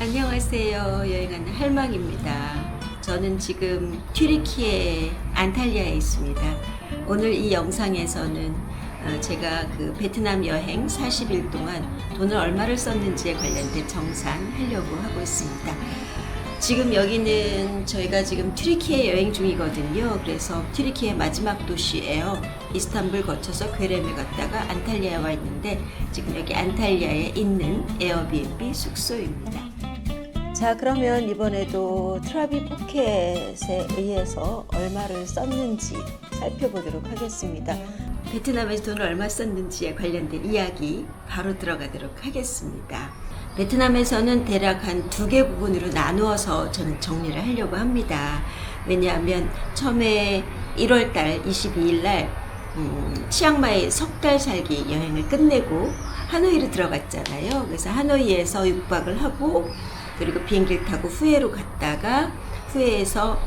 안녕하세요. 여행하는 할망입니다. 저는 지금 튀르키예 안탈리아에 있습니다. 오늘 이 영상에서는 제가 그 베트남 여행 40일 동안 돈을 얼마를 썼는지에 관련된 정산하려고 하고 있습니다. 지금 여기는 저희가 지금 튀르키예 여행 중이거든요. 그래서 튀르키예 마지막 도시예요. 이스탄불 거쳐서 괴렘에 갔다가 안탈리아에 와 있는데 지금 여기 안탈리아에 있는 에어비앤비 숙소입니다. 자, 그러면 이번에도 트라비 포켓에 의해서 얼마를 썼는지 살펴보도록 하겠습니다. 베트남에서 돈을 얼마 썼는지에 관련된 이야기 바로 들어가도록 하겠습니다. 베트남에서는 대략 한 2개 부분으로 나누어서 저는 정리를 하려고 합니다. 왜냐하면 처음에 1월달 22일 날 치앙마이 석 달 살기 여행을 끝내고 하노이로 들어갔잖아요. 그래서 하노이에서 6박을 하고 그리고 비행기를 타고 후에로 갔다가 후에에서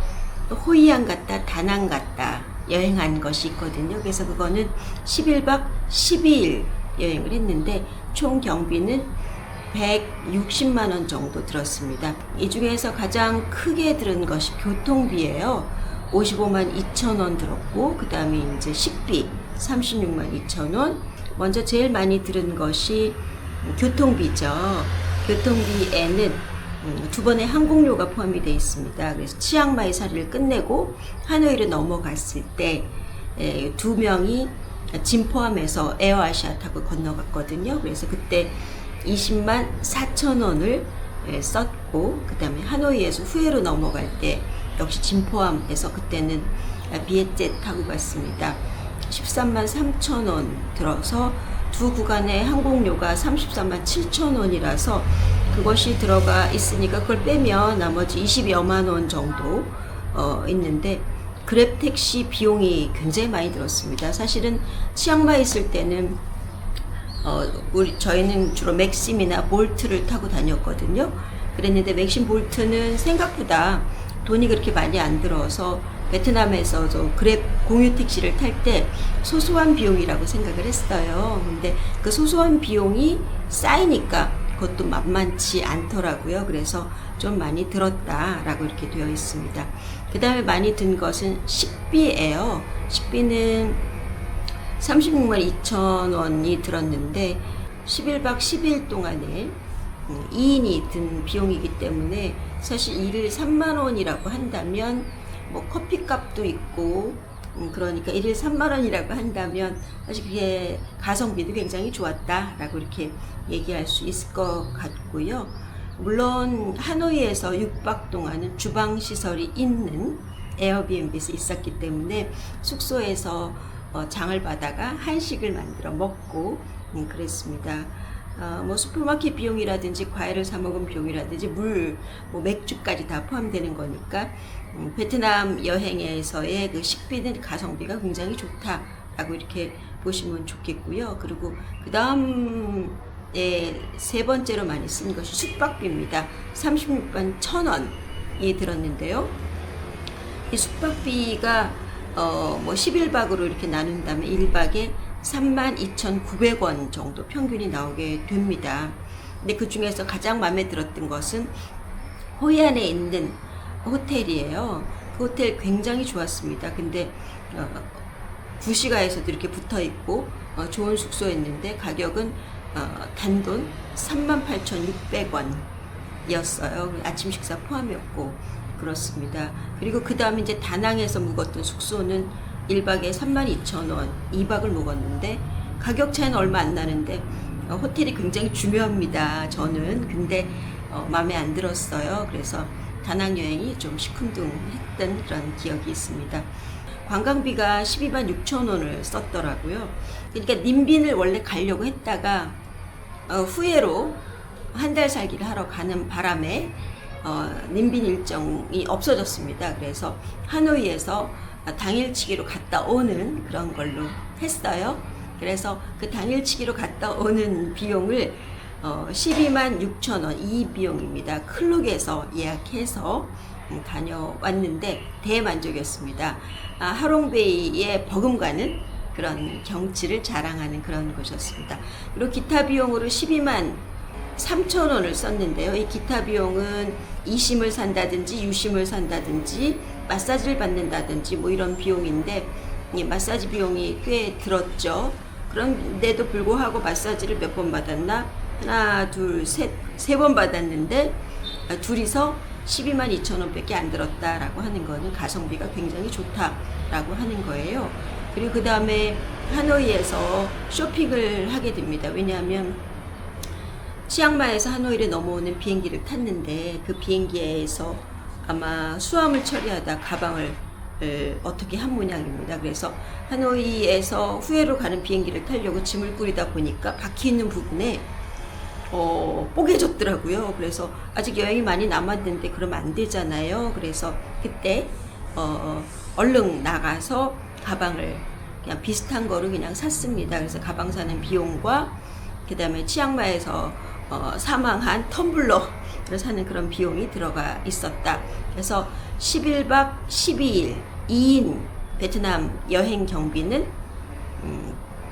호이안 갔다 다낭 갔다 여행한 것이 있거든요. 그래서 그거는 11박 12일 여행을 했는데 총 경비는 160만 원 정도 들었습니다. 이 중에서 가장 크게 들은 것이 교통비예요. 55만 2천 원 들었고 그 다음에 이제 식비 36만 2천 원. 먼저 제일 많이 들은 것이 교통비죠. 교통비에는 2번의 항공료가 포함이 되어 있습니다. 그래서 치앙마이 사리를 끝내고 하노이로 넘어갔을 때 2명이 짐 포함해서 에어아시아 타고 건너갔거든요. 그래서 그때 20만 4천 원을 썼고 그 다음에 하노이에서 후에로 넘어갈 때 역시 짐 포함해서 그때는 비에젯 타고 갔습니다. 13만 3천 원 들어서 두 구간의 항공료가 33만 7천 원이라서 그것이 들어가 있으니까 그걸 빼면 나머지 20여만 원 정도 있는데 그랩 택시 비용이 굉장히 많이 들었습니다. 사실은 치앙마이 있을 때는 저희는 주로 맥심이나 볼트를 타고 다녔거든요. 그랬는데 맥심 볼트는 생각보다 돈이 그렇게 많이 안 들어서 베트남에서도 그랩 공유 택시를 탈 때 소소한 비용이라고 생각을 했어요. 근데 그 소소한 비용이 쌓이니까 그것도 만만치 않더라고요. 그래서 좀 많이 들었다라고 이렇게 되어 있습니다. 그 다음에 많이 든 것은 식비예요. 식비는 36만 2천 원이 들었는데 11박 10일 동안에 2인이 든 비용이기 때문에 사실 1일 3만 원이라고 한다면 뭐 커피값도 있고 그러니까 1일 3만 원이라고 한다면 사실 그게 가성비도 굉장히 좋았다라고 이렇게 얘기할 수 있을 것 같고요. 물론 하노이에서 6박 동안은 주방 시설이 있는 에어비앤비에서 있었기 때문에 숙소에서 장을 봐다가 한식을 만들어 먹고 그랬습니다. 뭐 슈퍼마켓 비용이라든지 과일을 사 먹은 비용이라든지 물, 뭐 맥주까지 다 포함되는 거니까 베트남 여행에서의 그 식비는 가성비가 굉장히 좋다라고 이렇게 보시면 좋겠고요. 그리고 그 다음에 세 번째로 많이 쓴 것이 숙박비입니다. 36만 1천 원이 들었는데요. 이 숙박비가 뭐 11박으로 이렇게 나눈다면 1박에 32,900원 정도 평균이 나오게 됩니다. 근데 그 중에서 가장 마음에 들었던 것은 호이안에 있는 호텔이에요. 그 호텔 굉장히 좋았습니다. 근데 구시가에서도 이렇게 붙어 있고 좋은 숙소였는데 가격은 단돈 38,600원이었어요. 아침 식사 포함이었고 그렇습니다. 그리고 그 다음에 이제 다낭에서 묵었던 숙소는 1박에 32,000원, 2박을 묵었는데 가격 차이는 얼마 안 나는데 호텔이 굉장히 중요합니다. 저는 근데 마음에 안 들었어요. 그래서 다낭 여행이 좀 시큰둥했던 그런 기억이 있습니다. 관광비가 12만 6천 원을 썼더라고요. 그러니까 님빈을 원래 가려고 했다가 후에로 한 달 살기를 하러 가는 바람에 님빈 일정이 없어졌습니다. 그래서 하노이에서 당일치기로 갔다 오는 그런 걸로 했어요. 그래서 그 당일치기로 갔다 오는 비용을 12만 6천 원 이 비용입니다. 클룩에서 예약해서 다녀왔는데 대만족이었습니다. 하롱베이에 버금가는 그런 경치를 자랑하는 그런 곳이었습니다. 그리고 기타 비용으로 12만 3,000원을 썼는데요. 이 기타 비용은 이심을 산다든지 유심을 산다든지 마사지를 받는다든지 뭐 이런 비용인데, 이 마사지 비용이 꽤 들었죠. 그런데도 불구하고 마사지를 몇 번 받았나? 하나, 둘, 셋, 세 번 받았는데 둘이서 122,000원밖에 안 들었다라고 하는 거는 가성비가 굉장히 좋다라고 하는 거예요. 그리고 그 다음에 하노이에서 쇼핑을 하게 됩니다. 왜냐하면 치앙마이에서 하노이를 넘어오는 비행기를 탔는데, 그 비행기에서 아마 수화물 처리하다 가방을 어떻게 한 모양입니다. 그래서 하노이에서 후에로 가는 비행기를 타려고 짐을 꾸리다 보니까 바퀴 있는 부분에 뽀개졌더라고요. 그래서 아직 여행이 많이 남았는데 그러면 안 되잖아요. 그래서 그때 얼른 나가서 가방을 그냥 비슷한 거를 그냥 샀습니다. 그래서 가방 사는 비용과 그 다음에 치앙마이에서 사망한 텀블러를 사는 그런 비용이 들어가 있었다. 그래서 11박 12일 2인 베트남 여행 경비는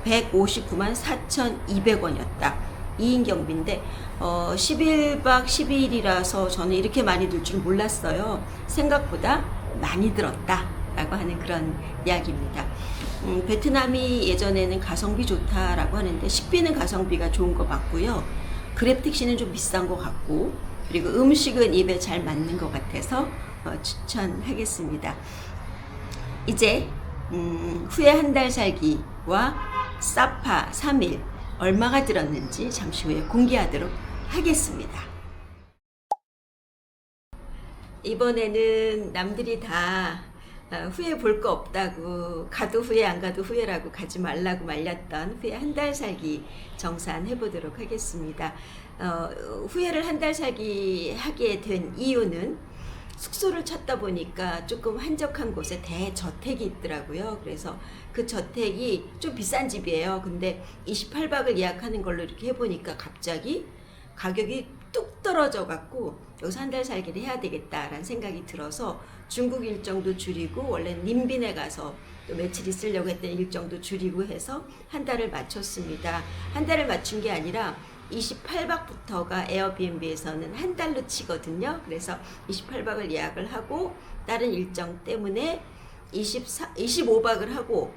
159만 4,200원이었다. 2인 경비인데 11박 12일이라서 저는 이렇게 많이 들 줄 몰랐어요. 생각보다 많이 들었다 라고 하는 그런 이야기입니다. 베트남이 예전에는 가성비 좋다라고 하는데, 식비는 가성비가 좋은 거 맞고요. 그랩 택시는 좀 비싼 것 같고, 그리고 음식은 입에 잘 맞는 것 같아서 추천하겠습니다. 이제 후에 한 달 살기와 사파 3일 얼마가 들었는지 잠시 후에 공개하도록 하겠습니다. 이번에는 남들이 다 후회 볼 거 없다고, 가도 후회 안 가도 후회라고 가지 말라고 말렸던 후회 한 달 살기 정산해 보도록 하겠습니다. 후회를 한 달 살기 하게 된 이유는 숙소를 찾다 보니까 조금 한적한 곳에 대저택이 있더라고요. 그래서 그 저택이 좀 비싼 집이에요. 근데 28박을 예약하는 걸로 이렇게 해보니까 갑자기 가격이 뚝 떨어져 갖고 여기서 한 달 살기를 해야 되겠다라는 생각이 들어서 중국 일정도 줄이고, 원래 님빈에 가서 또 며칠 있으려고 했던 일정도 줄이고 해서 한 달을 맞췄습니다. 한 달을 맞춘 게 아니라 28박부터가 에어비앤비에서는 한 달로 치거든요. 그래서 28박을 예약을 하고 다른 일정 때문에 25박을 하고,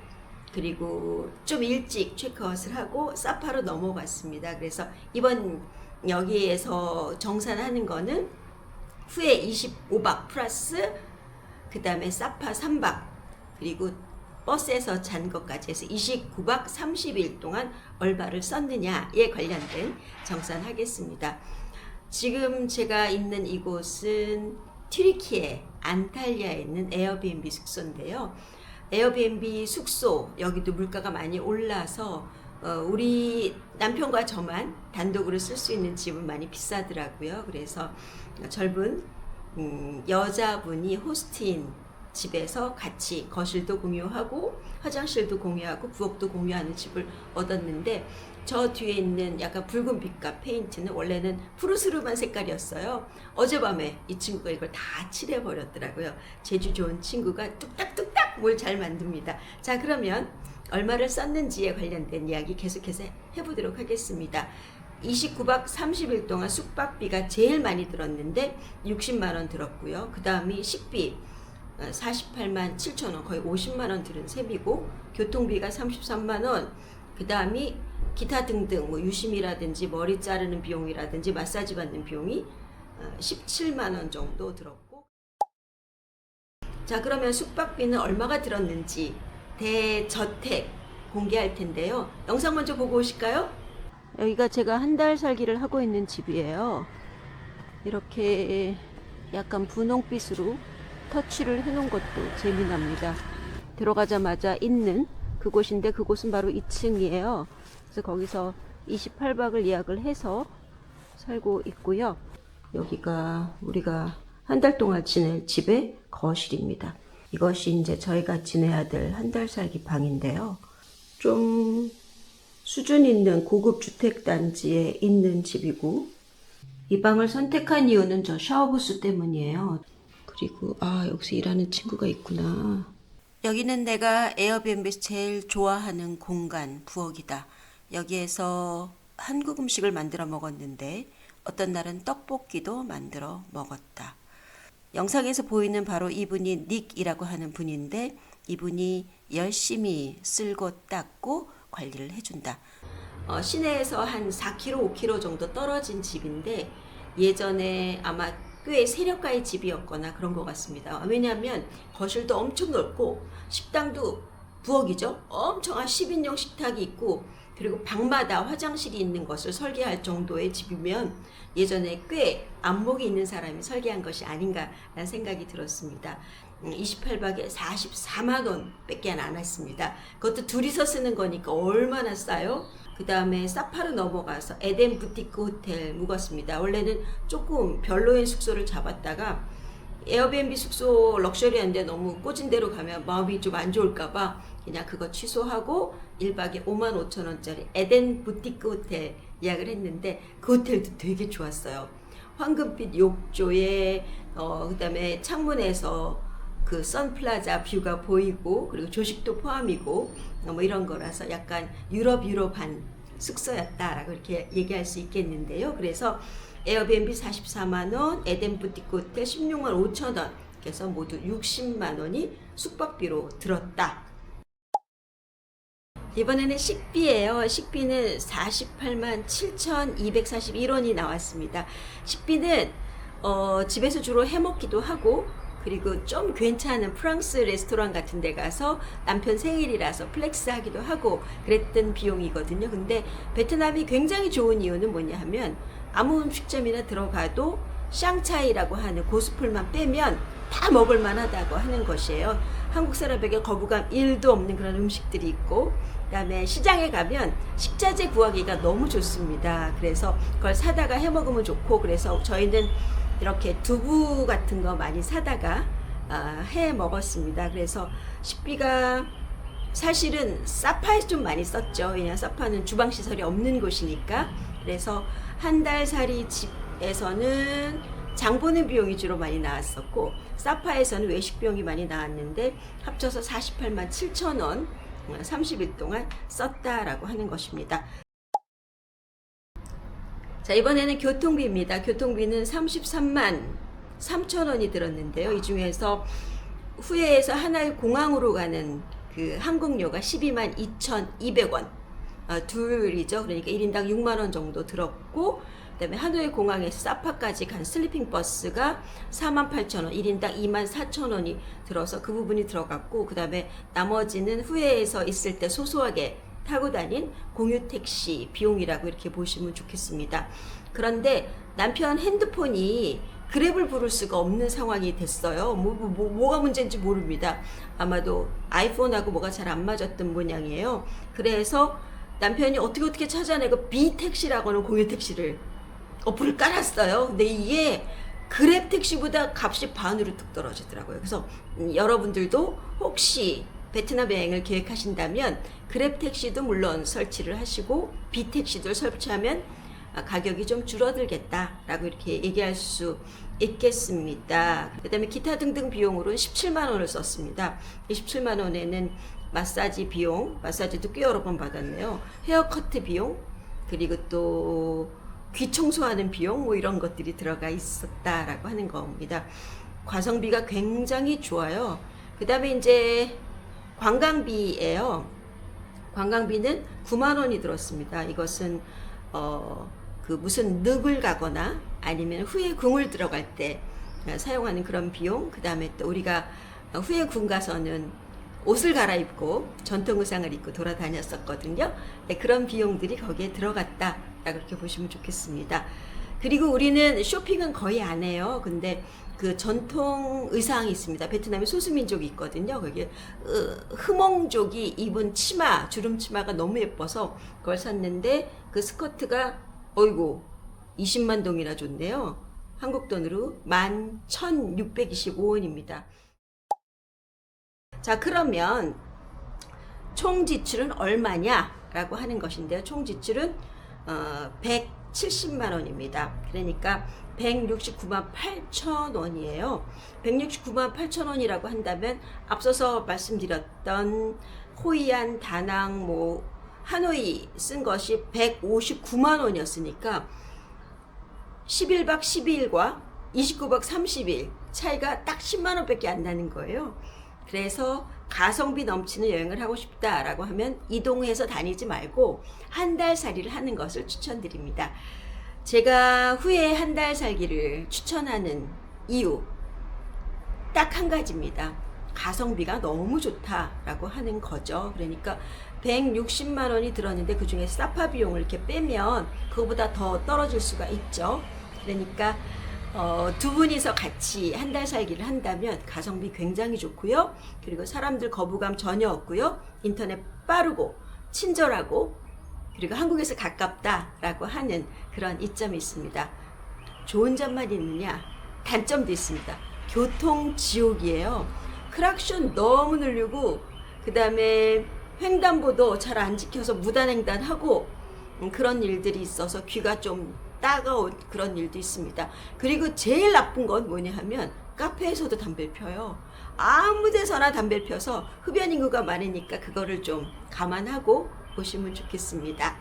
그리고 좀 일찍 체크아웃을 하고 사파로 넘어갔습니다. 그래서 이번 여기에서 정산하는 거는 후에 25박 플러스 그 다음에 사파 3박 그리고 버스에서 잔 것까지 해서 29박 30일 동안 얼마를 썼느냐에 관련된 정산하겠습니다. 지금 제가 있는 이곳은 튀르키예 안탈리아에 있는 에어비앤비 숙소인데요. 에어비앤비 숙소, 여기도 물가가 많이 올라서 우리 남편과 저만 단독으로 쓸 수 있는 집은 많이 비싸더라고요. 그래서 젊은 여자분이 호스트인 집에서 같이 거실도 공유하고 화장실도 공유하고 부엌도 공유하는 집을 얻었는데, 저 뒤에 있는 약간 붉은 빛깔 페인트는 원래는 푸르스름한 색깔이었어요. 어젯밤에 이 친구가 이걸 다 칠해버렸더라고요. 재주 좋은 친구가 뚝딱뚝딱 뭘 잘 만듭니다. 자, 그러면 얼마를 썼는지에 관련된 이야기 계속해서 해보도록 하겠습니다. 29박 30일 동안 숙박비가 제일 많이 들었는데 60만 원 들었고요. 그 다음이 식비 48만 7천 원, 거의 50만 원 들은 셈이고, 교통비가 33만 원, 그 다음이 기타 등등 뭐 유심이라든지 머리 자르는 비용이라든지 마사지 받는 비용이 17만 원 정도 들었고. 자, 그러면 숙박비는 얼마가 들었는지 대저택 공개할 텐데요. 영상 먼저 보고 오실까요? 여기가 제가 한 달 살기를 하고 있는 집이에요. 이렇게 약간 분홍빛으로 터치를 해놓은 것도 재미납니다. 들어가자마자 있는 그곳인데, 그곳은 바로 2층이에요. 그래서 거기서 28박을 예약을 해서 살고 있고요. 여기가 우리가 한 달 동안 지낼 집의 거실입니다. 이것이 이제 저희가 지내야 될 한 달 살기 방인데요. 좀 수준 있는 고급 주택단지에 있는 집이고, 이 방을 선택한 이유는 저 샤워부스 때문이에요. 그리고 여기서 일하는 친구가 있구나. 여기는 내가 에어비앤비에서 제일 좋아하는 공간, 부엌이다. 여기에서 한국 음식을 만들어 먹었는데 어떤 날은 떡볶이도 만들어 먹었다. 영상에서 보이는 바로 이분이 닉이라고 하는 분인데 이분이 열심히 쓸고 닦고 관리를 해준다. 시내에서 한 4km, 5km 정도 떨어진 집인데 예전에 아마 꽤 세력가의 집이었거나 그런 것 같습니다. 왜냐하면 거실도 엄청 넓고 식당도 부엌이죠. 엄청 한 10인용 식탁이 있고 그리고 방마다 화장실이 있는 것을 설계할 정도의 집이면 예전에 꽤 안목이 있는 사람이 설계한 것이 아닌가라는 생각이 들었습니다. 28박에 44만 원 밖에 안 했습니다. 그것도 둘이서 쓰는 거니까 얼마나 싸요? 그 다음에 사파로 넘어가서 에덴 부티크 호텔 묵었습니다. 원래는 조금 별로인 숙소를 잡았다가 에어비앤비 숙소 럭셔리한데 너무 꽂은 대로 가면 마음이 좀 안 좋을까봐 그냥 그거 취소하고 1박에 55,000원짜리 에덴 부티크 호텔 예약을 했는데 그 호텔도 되게 좋았어요. 황금빛 욕조에 그 다음에 창문에서 그 선플라자 뷰가 보이고 그리고 조식도 포함이고 뭐 이런 거라서 약간 유럽한 숙소였다라고 이렇게 얘기할 수 있겠는데요. 그래서 에어비앤비 44만원, 에덴 부티크 호텔 16만 5천원, 그래서 모두 60만 원이 숙박비로 들었다. 이번에는 식비예요. 식비는 48만 7,241원이 나왔습니다. 식비는 집에서 주로 해먹기도 하고 그리고 좀 괜찮은 프랑스 레스토랑 같은 데 가서 남편 생일이라서 플렉스 하기도 하고 그랬던 비용이거든요. 근데 베트남이 굉장히 좋은 이유는 뭐냐 하면 아무 음식점이나 들어가도 샹차이라고 하는 고수풀만 빼면 다 먹을 만하다고 하는 것이에요. 한국 사람에게 거부감 1도 없는 그런 음식들이 있고 그 다음에 시장에 가면 식자재 구하기가 너무 좋습니다. 그래서 그걸 사다가 해 먹으면 좋고 그래서 저희는 이렇게 두부 같은 거 많이 사다가 해 먹었습니다. 그래서 식비가 사실은 사파에서 좀 많이 썼죠. 왜냐하면 사파는 주방시설이 없는 곳이니까. 그래서 한 달 살이 집에서는 장 보는 비용이 주로 많이 나왔었고 사파에서는 외식 비용이 많이 나왔는데 합쳐서 48만 7천원 30일 동안 썼다라고 하는 것입니다. 자, 이번에는 교통비입니다. 교통비는 33만 3천원이 들었는데요. 이 중에서 후에에서 하나의 공항으로 가는 그 항공료가 12만 2,200원. 둘이죠. 그러니까 1인당 6만원 정도 들었고, 그 다음에 하노이 공항에서 사파까지 간 슬리핑 버스가 48,000원, 1인당 24,000원이 들어서 그 부분이 들어갔고, 그 다음에 나머지는 후에에서 있을 때 소소하게 타고 다닌 공유 택시 비용이라고 이렇게 보시면 좋겠습니다. 그런데 남편 핸드폰이 그랩을 부를 수가 없는 상황이 됐어요. 뭐가 문제인지 모릅니다. 아마도 아이폰하고 뭐가 잘 안 맞았던 모양이에요. 그래서 남편이 어떻게 찾아내고 비택시라고 하는 공유 택시를 어플을 깔았어요. 근데 이게 그랩 택시보다 값이 반으로 뚝 떨어지더라고요. 그래서 여러분들도 혹시 베트남 여행을 계획하신다면 그랩 택시도 물론 설치를 하시고 비택시도 설치하면 가격이 좀 줄어들겠다라고 이렇게 얘기할 수 있겠습니다. 그 다음에 기타 등등 비용으로는 17만 원을 썼습니다. 27만 원에는 마사지 비용, 마사지도 꽤 여러 번 받았네요. 헤어커트 비용, 그리고 또 귀 청소하는 비용 뭐 이런 것들이 들어가 있었다라고 하는 겁니다. 과성비가 굉장히 좋아요. 그 다음에 이제 관광비예요. 관광비는 9만 원이 들었습니다. 이것은 그 무슨 늪을 가거나 아니면 후에 궁을 들어갈 때 사용하는 그런 비용. 그 다음에 또 우리가 후에 궁 가서는 옷을 갈아입고 전통 의상을 입고 돌아다녔었거든요. 네, 그런 비용들이 거기에 들어갔다 그렇게 보시면 좋겠습니다. 그리고 우리는 쇼핑은 거의 안 해요. 근데 그 전통 의상이 있습니다. 베트남에 소수민족이 있거든요. 거기에 흐몽족이 입은 치마, 주름 치마가 너무 예뻐서 그걸 샀는데 그 스커트가 어이구 20만 동이나 줬네요. 한국 돈으로 11,625원입니다. 자, 그러면 총 지출은 얼마냐라고 하는 것인데요. 총 지출은 170만 원입니다. 그러니까 169만 8천 원이에요. 169만 8천 원이라고 한다면 앞서서 말씀드렸던 호이안, 다낭, 뭐 하노이 쓴 것이 159만 원이었으니까 11박 12일과 29박 30일 차이가 딱 10만 원밖에 안 나는 거예요. 그래서 가성비 넘치는 여행을 하고 싶다라고 하면 이동해서 다니지 말고 한 달 살이를 하는 것을 추천드립니다. 제가 후에 한 달 살기를 추천하는 이유 딱 한 가지입니다. 가성비가 너무 좋다라고 하는 거죠. 그러니까 160만 원이 들었는데 그 중에 사파 비용을 이렇게 빼면 그거보다 더 떨어질 수가 있죠. 그러니까 두 분이서 같이 한 달 살기를 한다면 가성비 굉장히 좋고요. 그리고 사람들 거부감 전혀 없고요. 인터넷 빠르고 친절하고 그리고 한국에서 가깝다라고 하는 그런 이점이 있습니다. 좋은 점만 있느냐? 단점도 있습니다. 교통 지옥이에요. 크락션 너무 누르고 그 다음에 횡단보도 잘 안 지켜서 무단횡단하고 그런 일들이 있어서 귀가 좀 따가운 그런 일도 있습니다. 그리고 제일 나쁜 건 뭐냐 하면 카페에서도 담배를 펴요. 아무 데서나 담배를 펴서 흡연 인구가 많으니까 그거를 좀 감안하고 보시면 좋겠습니다.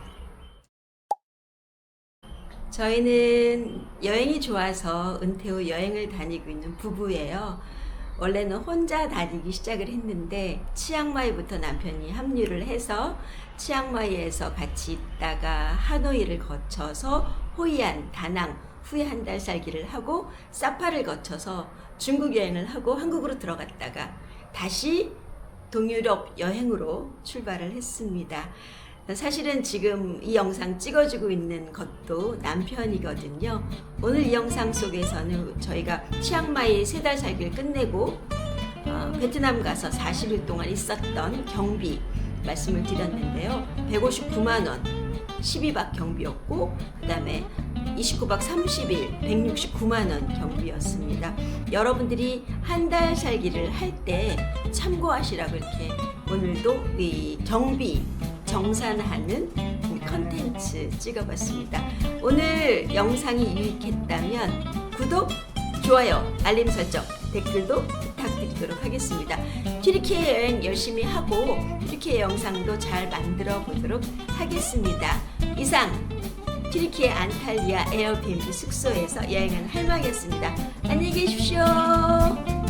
저희는 여행이 좋아서 은퇴 후 여행을 다니고 있는 부부예요. 원래는 혼자 다니기 시작을 했는데 치앙마이부터 남편이 합류를 해서 치앙마이에서 같이 있다가 하노이를 거쳐서 호이안, 다낭, 후에 한 달 살기를 하고 사파를 거쳐서 중국 여행을 하고 한국으로 들어갔다가 다시 동유럽 여행으로 출발을 했습니다. 사실은 지금 이 영상 찍어주고 있는 것도 남편이거든요. 오늘 이 영상 속에서는 저희가 치앙마이 3달 살기를 끝내고 베트남 가서 40일 동안 있었던 경비 말씀을 드렸는데요. 159만 원 12박 경비였고 그 다음에 29박 30일 169만 원 경비였습니다. 여러분들이 한 달 살기를 할 때 참고하시라고 이렇게 오늘도 이 경비 정산하는 컨텐츠 찍어봤습니다. 오늘 영상이 유익했다면 구독, 좋아요, 알림 설정, 댓글도 부탁드리도록 하겠습니다. 튀르키예 여행 열심히 하고 튀르키예 영상도 잘 만들어 보도록 하겠습니다. 이상 튀르키예 안탈리아 에어비앤비 숙소에서 여행하는 할망이었습니다. 안녕히 계십시오.